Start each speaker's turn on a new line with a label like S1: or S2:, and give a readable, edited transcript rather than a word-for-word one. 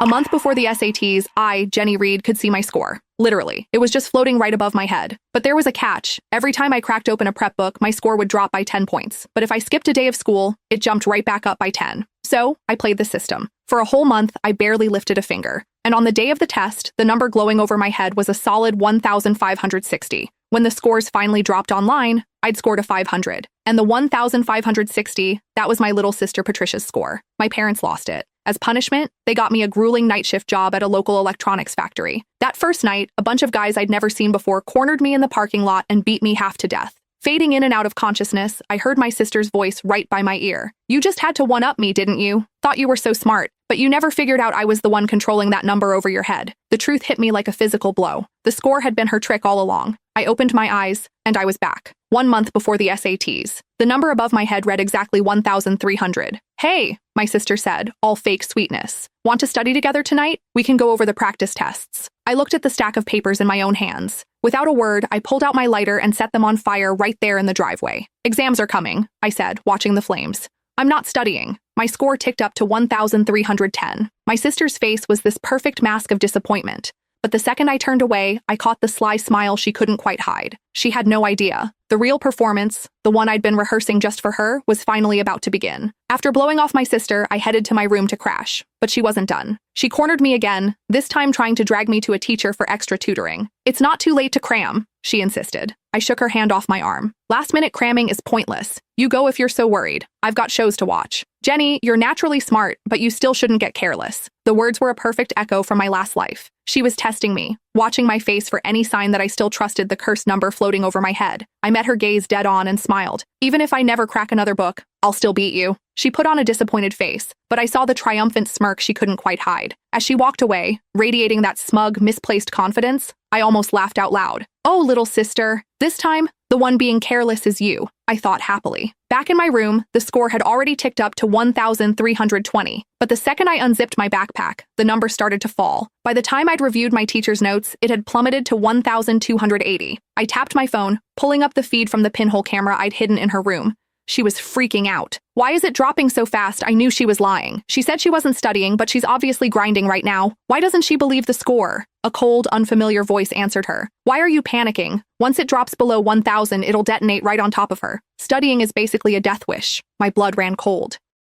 S1: A month before the SATs, I, Jenny Reed, could see my score. Literally. It was just floating right above my head. But there was a catch. Every time I cracked open a prep book, my score would drop by 10 points. But if I skipped a day of school, it jumped right back up by 10. So, I played the system. For a whole month, I barely lifted a finger. And on the day of the test, the number glowing over my head was a solid 1,560. When the scores finally dropped online, I'd scored a 500. And the 1,560, that was my little sister Patricia's score. My parents lost it. As punishment, they got me a grueling night shift job at a local electronics factory. That first night, a bunch of guys I'd never seen before cornered me in the parking lot and beat me half to death. Fading in and out of consciousness, I heard my sister's voice right by my ear. "You just had to one-up me, didn't you? Thought you were so smart, but you never figured out I was the one controlling that number over your head." The truth hit me like a physical blow. The score had been her trick all along. I opened my eyes, and I was back. 1 month before the SATs. The number above my head read exactly 1,300. "Hey," my sister said, all fake sweetness. "Want to study together tonight? We can go over the practice tests." I looked at the stack of papers in my own hands. Without a word, I pulled out my lighter and set them on fire right there in the driveway. "Exams are coming," I said, watching the flames. "I'm not studying." My score ticked up to 1,310. My sister's face was this perfect mask of disappointment. But the second I turned away, I caught the sly smile she couldn't quite hide. She had no idea. The real performance, the one I'd been rehearsing just for her, was finally about to begin. After blowing off my sister, I headed to my room to crash. But she wasn't done. She cornered me again, this time trying to drag me to a teacher for extra tutoring. "It's not too late to cram," she insisted. I shook her hand off my arm. "Last-minute cramming is pointless. You go if you're so worried. I've got shows to watch." "Jenny, you're naturally smart, but you still shouldn't get careless." The words were a perfect echo from my last life. She was testing me, watching my face for any sign that I still trusted the cursed number floating over my head. I met her gaze dead on and smiled. "Even if I never crack another book, I'll still beat you." She put on a disappointed face, but I saw the triumphant smirk she couldn't quite hide. As she walked away, radiating that smug, misplaced confidence, I almost laughed out loud. "Oh, little sister, this time, the one being careless is you," I thought happily. Back in my room, the score had already ticked up to 1,320. But the second I unzipped my backpack, the number started to fall. By the time I'd reviewed my teacher's notes, it had plummeted to 1,280. I tapped my phone, pulling up the feed from the pinhole camera I'd hidden in her room. She was freaking out. "Why is it dropping so fast?" I knew she was lying. She said she wasn't studying, but she's obviously grinding right now. Why doesn't she believe the score? A cold, unfamiliar voice answered her. "Why are you panicking? Once it drops below 1,000, it'll detonate right on top of her. Studying is basically a death wish." My blood ran cold.